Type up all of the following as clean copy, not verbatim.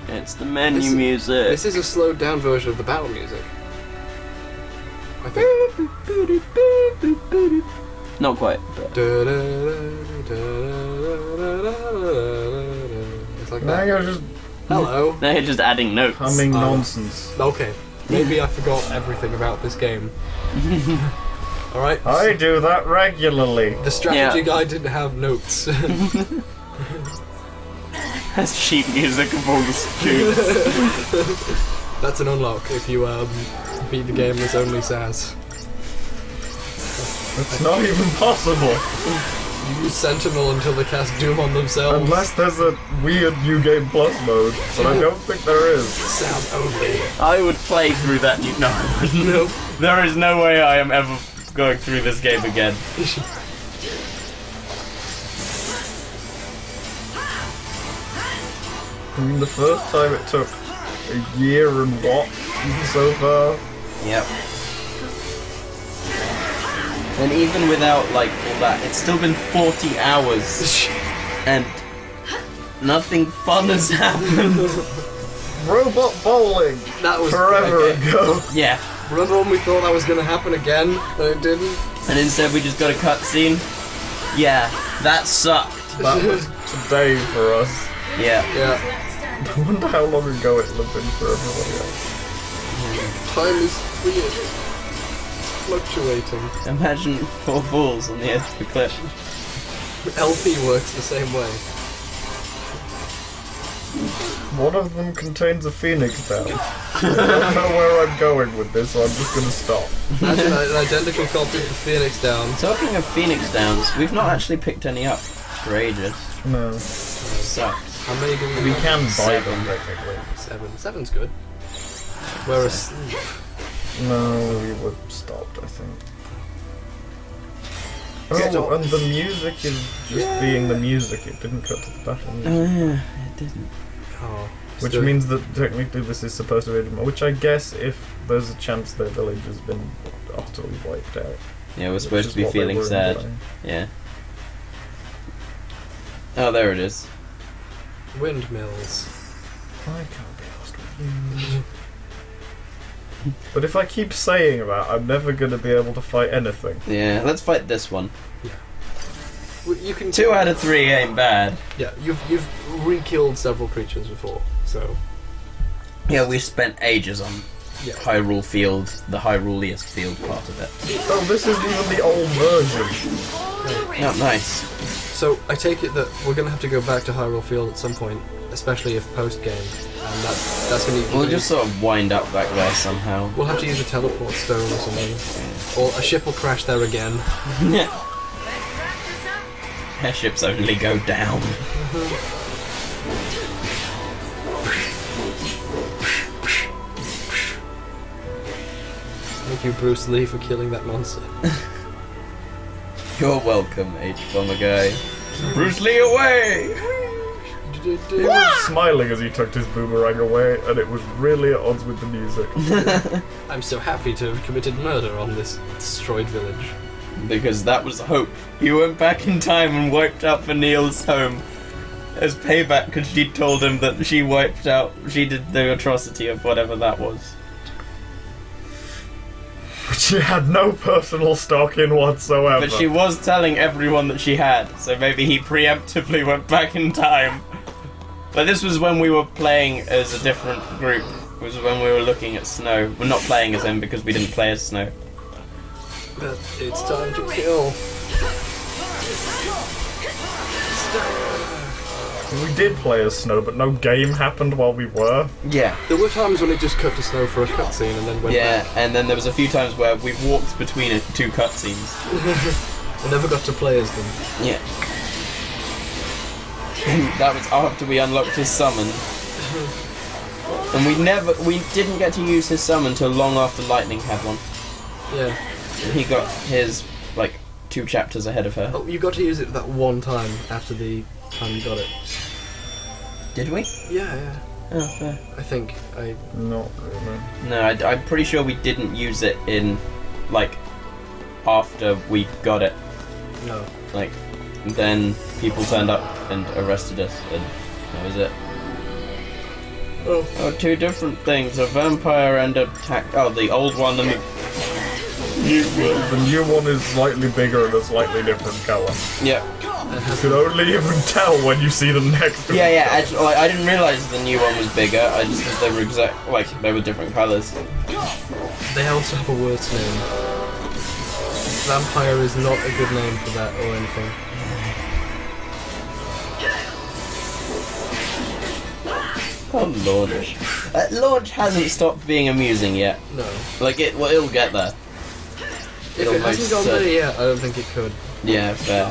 It's the menu music. This is a slowed down version of the battle music. I think. Not quite. But... It's like Now that. you're just Hello. They're just adding notes. humming nonsense. Okay. Maybe I forgot everything about this game. Alright. I do that regularly. The strategy guide didn't have notes. That's sheet music of all the tunes. That's an unlock if you beat the game with only SAS. It's not even possible. You use Sentinel until they cast Doom on themselves. Unless there's a weird New Game Plus mode, but I don't think there is. Sound only. I would play through that. No, Nope. there is no way I am ever going through this game again. I mean, the first time it took a year and what so far? Yep. And even without like all that, it's still been 40 hours, and nothing fun has happened. Robot bowling! That was Forever ago. Yeah. Remember when we thought that was going to happen again, and it didn't? And instead we just got a cutscene. Yeah, that sucked. That was today for us. Yeah. Yeah. I wonder how long ago it would have been for everybody else. Time is weird. Fluctuating. Imagine 4 balls on the edge of the cliff. LP works the same way. One of them contains a phoenix down. I don't know where I'm going with this, so I'm just gonna stop. Imagine an identical copy of the Phoenix Down. Talking of Phoenix Downs, we've not actually picked any up for ages. No. Sucks. How many do We can buy 7. them, technically. 7. 7's good. We're asleep. No, we were stopped, I think. Get Oh, on. and the music is just being the music, it didn't cut to the battle music. Oh yeah, it didn't. Oh, Which still- means that technically this is supposed to be, which I guess if there's a chance their village has been utterly wiped out. Yeah, we're which supposed is to be what they feeling were sad. implying. Yeah. Oh, there it is. Windmills. I can't be asked with you. But if I keep saying that, I'm never going to be able to fight anything. Yeah, let's fight this one. Well, you can 2 out of 3 ain't bad. Yeah, you've re-killed several creatures before, so Yeah, we spent ages on yeah. Hyrule Field, the Hyruleist field part of it. Oh, this isn't even the old version. Oh, nice. So I take it that we're gonna have to go back to Hyrule Field at some point, especially if post game, and that's gonna be. We'll just sort of wind up back there somehow. We'll have to use a teleport stone or something, or a ship will crash there again. Airships only go down. Thank you, Bruce Lee, for killing that monster. You're welcome, H-Bomber guy. Bruce Lee away! He was smiling as he tucked his boomerang away, and it was really at odds with the music. I'm so happy to have committed murder on this destroyed village. Because that was hope. He went back in time and wiped out Vanille's home as payback because she told him that she did the atrocity of whatever that was. But she had no personal stock in whatsoever. But she was telling everyone that she had, so maybe he preemptively went back in time. But this was when we were playing as a different group. It was when we were looking at Snow. We're not playing as him because we didn't play as Snow. But it's time to kill. We did play as Snow, but no game happened while we were. Yeah. There were times when it just cut to Snow for a cutscene and then went Yeah, back. and then there was a few times where we walked between it, 2 cutscenes. I never got to play as them. Yeah. And that was after we unlocked his summon. And we didn't get to use his summon until long after Lightning had one. Yeah. He got his, 2 chapters ahead of her. Oh, you got to use it that one time after the time you got it. Did we? Yeah. Oh, fair. I think Not really. No, I'm pretty sure we didn't use it in, after we got it. no. then people turned up and arrested us, and that was it. Oh, two different things. A vampire and a the old one and the new one. The new one is slightly bigger and a slightly different colour. Yeah. You could only even tell when you see them next to Yeah, actually, I didn't realise the new one was bigger, I just thought they were they were different colours. they also have a worse name. Vampire is not a good name for that or anything. Oh, Launch. Launch hasn't stopped being amusing yet. No. It'll get there. If it hasn't gone there yet, I don't think it could. Yeah, fair.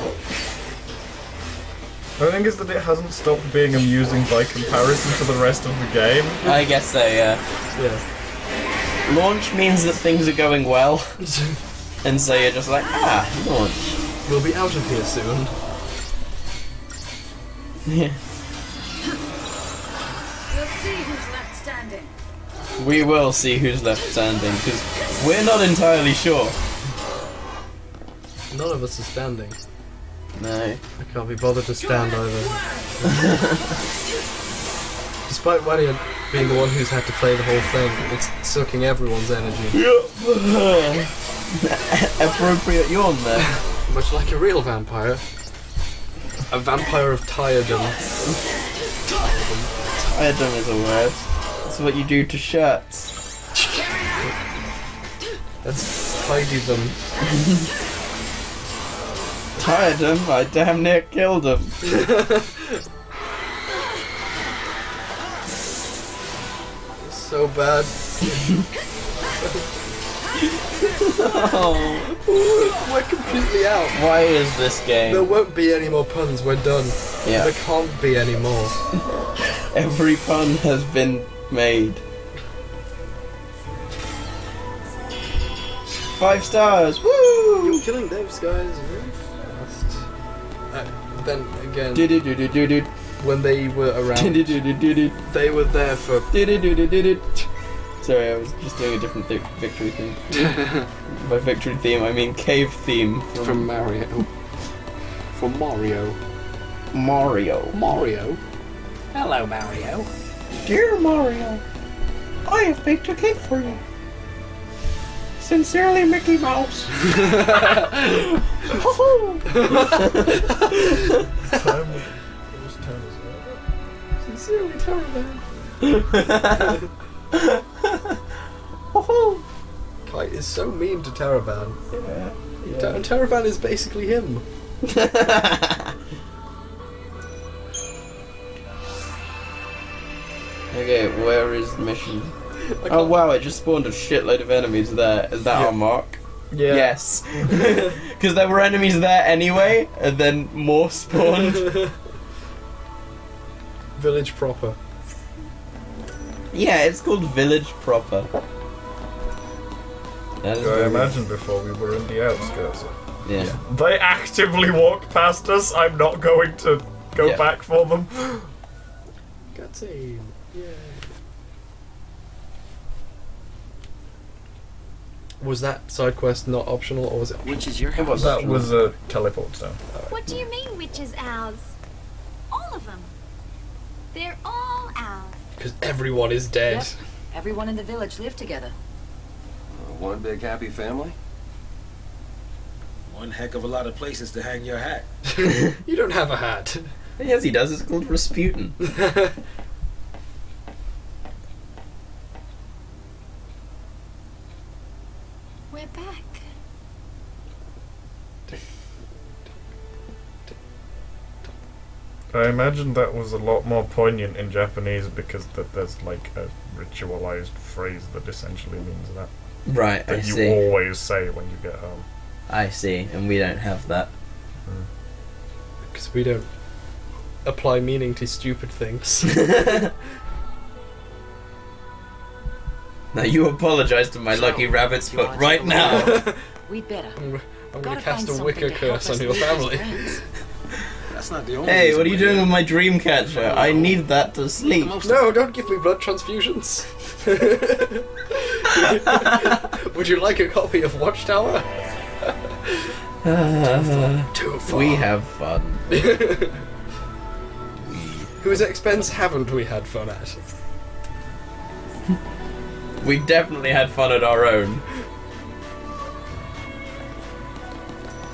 The thing is that it hasn't stopped being amusing by comparison to the rest of the game. I guess so, yeah. Yeah. Launch means that things are going well, and so you're just like, launch. We'll be out of here soon. Yeah. We'll see who's left standing. We will see who's left standing, because we're not entirely sure. None of us are standing. No. I can't be bothered to stand either. Despite Wadia being the one who's had to play the whole thing, it's sucking everyone's energy. Appropriate yawn there. Much like a real vampire. A vampire of tiredom. Tiredom is a word. That's what you do to shirts. Let's tidy them. Tiredom? I damn near killed him. So bad. Oh. We're completely out. Why is this game? There won't be any more puns, we're done. Yeah. There can't be any more. Every pun has been made. 5 stars! Woo! You're killing those guys very fast. Then again, Do-do-do-do-do-do. when they were around, Do-do-do-do-do-do. they were there for... Do-do-do-do-do-do. Sorry, I was just doing a different victory theme. By victory theme, I mean cave theme From Mario. From Mario. Mario. Mario? Hello, Mario. Dear Mario, I have baked a cake for you. Sincerely, Mickey Mouse. Ho-ho! Whose turn is it? Sincerely, Taravan. Ho-ho! Kite is so mean to Taravan. Yeah. Taravan is basically him. Okay, where is the mission? Oh wow, it just spawned a shitload of enemies there. Is that Yeah. our mark? Yeah. Yes. Because there were enemies there anyway, and then more spawned. Village proper. Yeah, it's called Village Proper. That is I very imagine before we were in the outskirts. Yeah. They actively walk past us. I'm not going to go Yeah. back for them. Cutscene. Yeah. Was that side quest not optional, or was it? Which is your It house? was That optional. was a teleport stone. What do you mean, which is ours? All of them. They're all ours. Because everyone is dead. Yep. Everyone in the village lived together. One big happy family? One heck of a lot of places to hang your hat. You don't have a hat. Yes, he does. It's called Rasputin. We're back. I imagine that was a lot more poignant in Japanese because there's like a ritualized phrase that essentially means that. Right, I That you see. always say when you get home. I see, and we don't have that. Because we don't apply meaning to stupid things. Now you apologise to my So, lucky rabbit's do you foot wanna right take a now. look? We'd better. I'm going Gotta to cast find a wicker something to help curse us on your leave these family. friends. That's not the only Hey, reason what are you we're doing here. with my dream catcher? I need that to sleep. Most No, don't give me blood transfusions. Would you like a copy of Watchtower? Too far. We have fun. Whose expense haven't we had fun at? We definitely had fun at our own.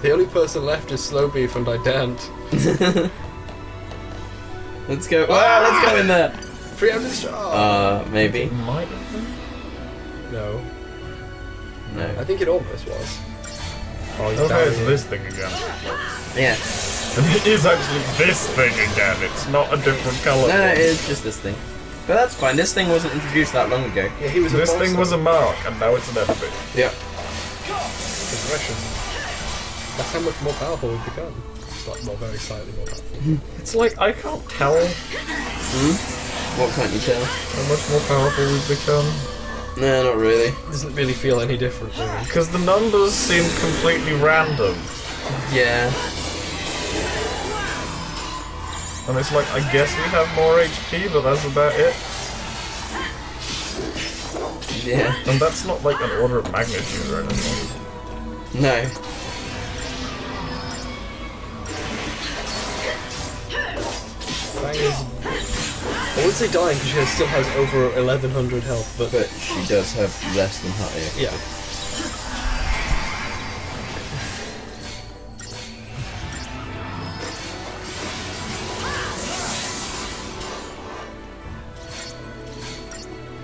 The only person left is Slow Beef and I daren't. Let's go. Wow, let's go in there. Preemptive shot! Maybe. Might. No. No. I think it almost was. Oh, he's Okay, down it's here. this thing again. Yeah. And it is actually this thing again. It's not a different colour. No, it is just this thing. But that's fine. This thing wasn't introduced that long ago. Yeah, he was a This thing monster. was a mark, and now it's an enemy. Yeah. Progression. That's how much more powerful we've become. Well, very slightly more powerful. It's like, I can't tell What can't you tell? how much more powerful we've become. No, not really. Doesn't really feel any different, really. Because the numbers seem completely random. Yeah. And it's like, I guess we have more HP, but that's about it. Yeah. And that's not like an order of magnitude or anything. No. Fang is... I wouldn't say dying because she still has over 1100 health, but But she does have less than half. yeah.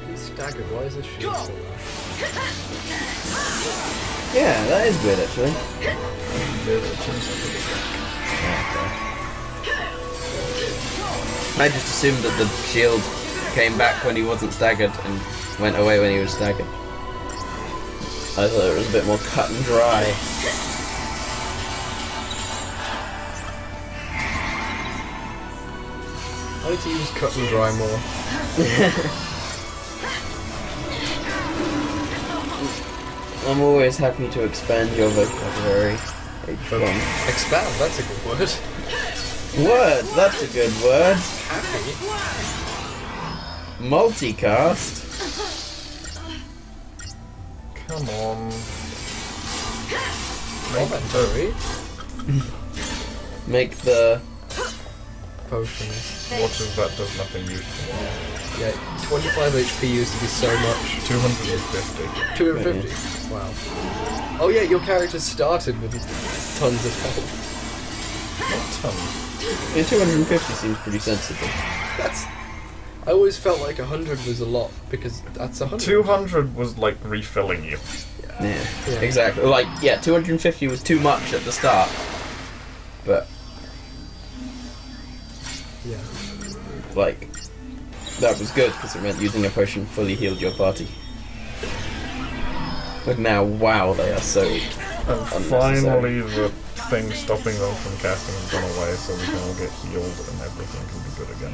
He's staggered. Why is this shield still there? Yeah, that is weird actually. I just assumed that the shield came back when he wasn't staggered and went away when he was staggered. I thought it was a bit more cut and dry. I need to use cut and dry more. I'm always happy to expand your vocabulary. H1. Expand, that's a good word. Word, that's a good word. Happy. Multicast. Come on. Inventory. Make the... Potions. What if that does nothing useful? Yeah, 25 HP used to be so much. 250. 250. Wow. Oh yeah, your character started with tons of health. Not tons. Yeah, 250 seems pretty sensible. That's... I always felt like 100 was a lot, because that's 100. 200 was like refilling you. Yeah, Yeah. exactly. Like, yeah, 250 was too much at the start. But, Yeah. like, that was good, because it meant using a potion fully healed your party. But now, wow, they are so weak. And Unnecessary. finally the thing stopping them from casting has gone away, so we can all get healed and everything can be good again.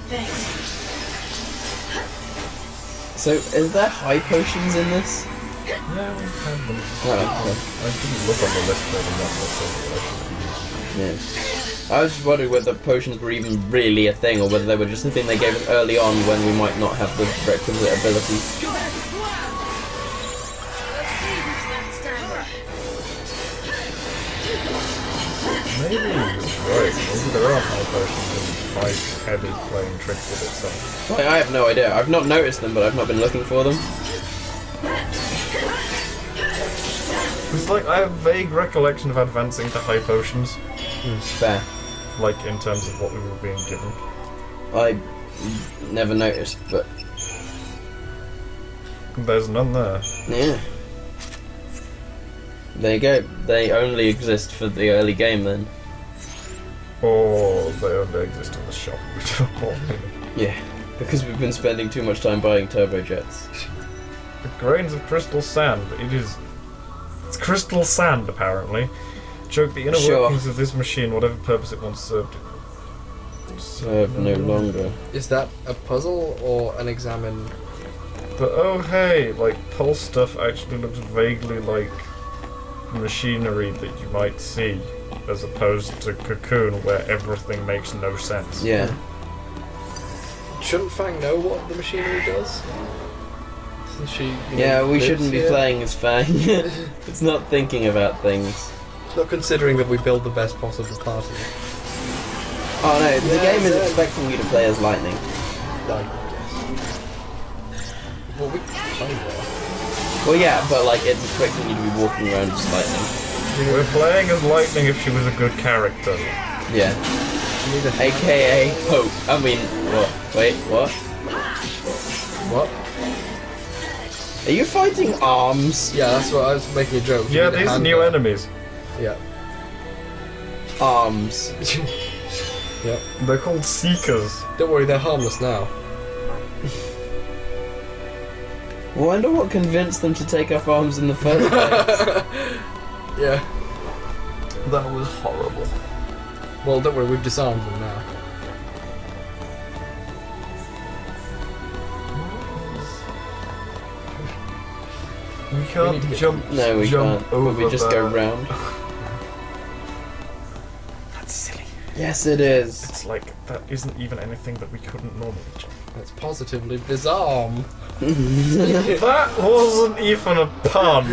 Thanks. So, is there high potions in this? Yeah, we've had them. Oh, I didn't look on the list for them, that's what I should okay. Yeah. I was just wondering whether potions were even really a thing, or whether they were just a thing they gave us early on when we might not have the requisite ability. Maybe he's right. Maybe there are high potions and my head is playing tricks with itself. Like, I have no idea. I've not noticed them, but I've not been looking for them. It's like I have vague recollection of advancing to high potions, Fair. like in terms of what we were being given. I never noticed, but There's none there. yeah. There you go. They only exist for the early game then. Or they only exist in the shop. Yeah. Because we've been spending too much time buying turbojets. The grains of crystal sand. It's crystal sand, apparently. Joke the inner Sure. workings of this machine, whatever purpose it once served. Serve no longer. Is that a puzzle or an examine? But oh hey, like pulse stuff actually looks vaguely like machinery that you might see, as opposed to Cocoon where everything makes no sense. Yeah. Shouldn't Fang know what the machinery does? She, Yeah, we lives shouldn't be here. playing as Fang. It's not thinking about things. Not considering that we build the best possible party. Oh no, the game is expecting you to play as Lightning. Like, yes. Well, we play well. Well, yeah, but like it's expecting you to be walking around as Lightning. We're playing as Lightning if she was a good character. Yeah. You need a AKA Hope. I mean, what? Wait, what? What? Are you fighting arms? Yeah, that's what I was making a joke. You Yeah, need a these hand new there. enemies. Yeah. Arms. Yep. They're called Seekers. Don't worry, they're harmless now. I wonder what convinced them to take up arms in the first place. Yeah. That was horrible. Well, don't worry, we've disarmed them now. We need can't to get- jump. No, we jump can't. over We just go that. round. That's silly. Yes, it is. It's like that isn't even anything that we couldn't normally jump. That's positively disarm. That wasn't even a pun.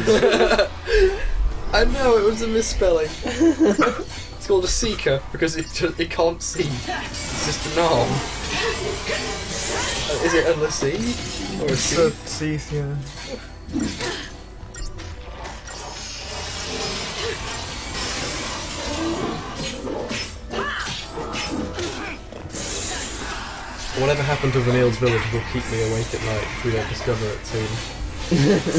I know, it was a misspelling. It's called a seeker because it can't see. It's just an arm. Is it a lassie? Or a It's sea? a teeth, yeah. Whatever happened to Vanille's village will keep me awake at night if we don't discover it soon.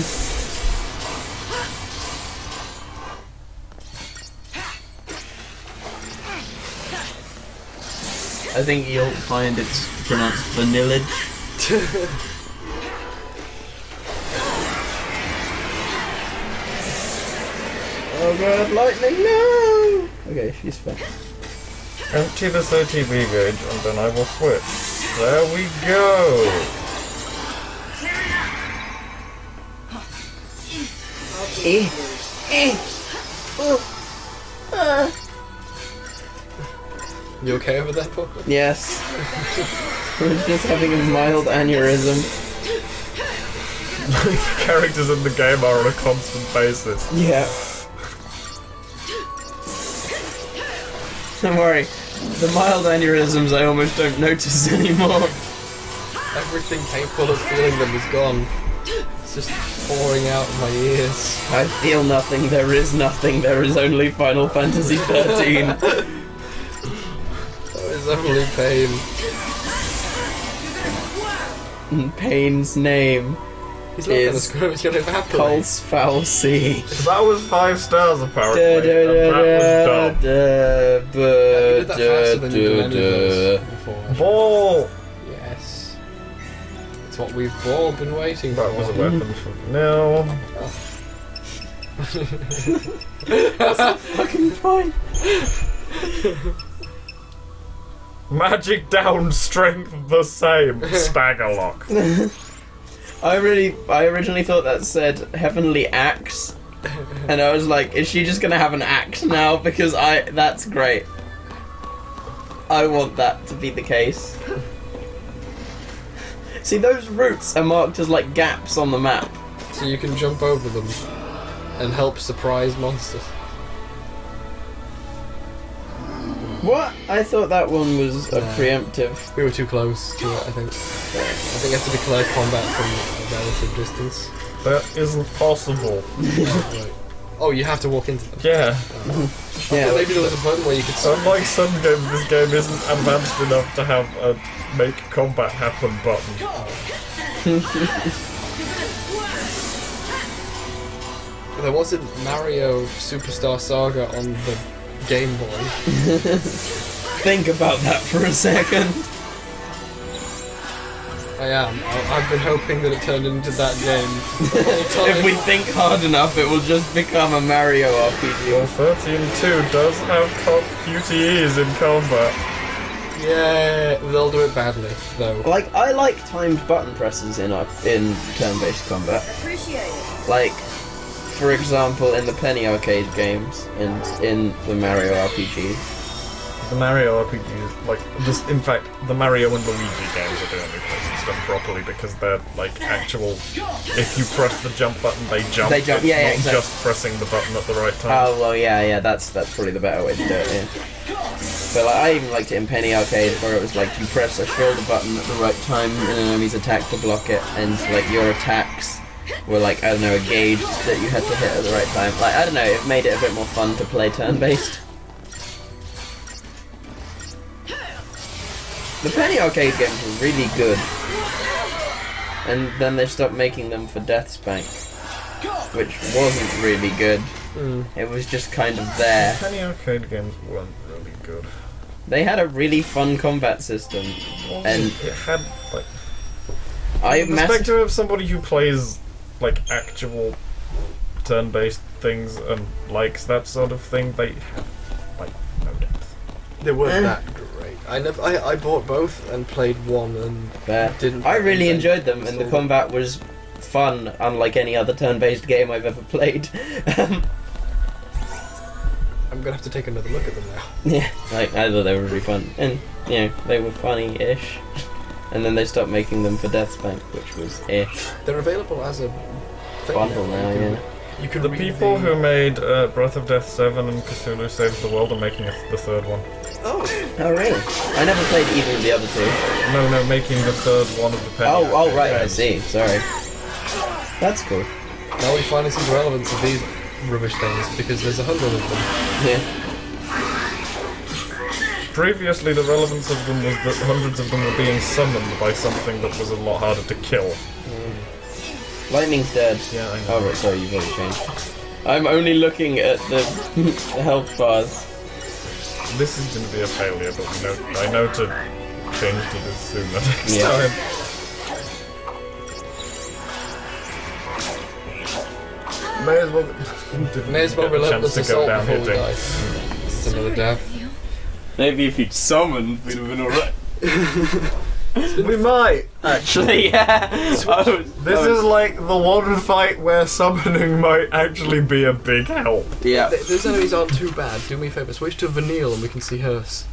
I think you'll find it's pronounced vanillage. Oh god, Lightning, no! Okay, she's fine. Empty this OTB gauge and then I will switch. There we go! You okay over there, Paul? Yes. We're just having a mild aneurysm. The characters in the game are on a constant basis. Yeah. Don't worry. The mild aneurysms I almost don't notice anymore. Everything painful of feeling them is gone. It's just pouring out of my ears. I feel nothing, there is nothing, there is only Final Fantasy XIII. There is only pain. Pain's name He's not gonna is screw, he's gonna evaporate. Pulse Foul C. That was 5 stars apparently. Da, da, And that was da, dumb. da, Yeah, you did that faster than you've done any of those before. Ball! Yes. It's what we've all been waiting for. That was a weapon for Vanille. Fucking fine. Magic down, strength the same. Staggerlock. I originally thought that said Heavenly Axe, and I was like, is she just gonna have an axe now? Because that's great. I want that to be the case. See, those routes are marked as like gaps on the map. So you can jump over them and help surprise monsters. What? I thought that one was a preemptive. We were too close to it, I think. I think you have to declare combat from a relative distance. That isn't possible. Right. Oh, you have to walk into them. Yeah. Yeah. Maybe there was a button where you could. Unlike some games, this game isn't advanced enough to have a make combat happen button. There wasn't Mario Superstar Saga on the Game Boy. Think about that for a second. I am. I've been hoping that it turned into that game the whole time. If we think hard enough, it will just become a Mario RPG. Well, 13.2 does have QTEs in combat. Yeah, they'll do it badly, though. Like, I like timed button presses in turn-based combat. Appreciate it. Like, for example, in the Penny Arcade games and in the Mario RPG. The Mario RPGs, like, this, in fact, the Mario and Luigi games are the only places done properly because they're, like, actual... If you press the jump button, they jump. They jump, It's yeah, not exactly. just pressing the button at the right time. Oh, well, yeah, that's probably the better way to do it, yeah. But like, I even liked it in Penny Arcade, where it was like, you press a shoulder button at the right time, and an enemy's attack to block it, and, like, your attacks were, like, I don't know, a gauge that you had to hit at the right time. Like, I don't know, it made it a bit more fun to play turn-based. The Penny Arcade games were really good, and then they stopped making them for Death Spank, which wasn't really good. It was just kind of there. Penny Arcade games weren't really good. They had a really fun combat system, and it had, like... I From the perspective of somebody who plays, like, actual turn-based things and likes that sort of thing, they have, like, no depth. They weren't that great. I bought both and played one and didn't. I really enjoyed them, and the combat was fun, unlike any other turn-based game I've ever played. I'm gonna have to take another look at them now. Yeah, like, I thought they were really fun, and you know, they were funny-ish. And then they stopped making them for Death Spank, which was They're available as a thing bundle now, yeah. You can The read people who made Breath of Death 7 and Cthulhu Saves the World are making the third one. Oh really? I never played either of the other two. No, making the third one of the Penny Oh, Arcade right, I games. see, sorry. That's cool. Now we finally see the relevance of these rubbish things because there's 100 of them. Yeah. Previously, the relevance of them was that hundreds of them were being summoned by something that was a lot harder to kill. Lightning's dead. Yeah, I know. Oh, right, sorry, you've already changed. I'm only looking at the health bars. This is going to be a failure, but I know to change to this sooner next Yeah. time. May as well. May as well get the relentless chance to go assault down before we hitting. die. It's another death. Maybe if you'd summoned, we'd have been alright. We might actually. Yeah. This is like the one fight where summoning might actually be a big help. Yeah. Those enemies aren't too bad. Do me a favour, switch to Vanille and we can see hers.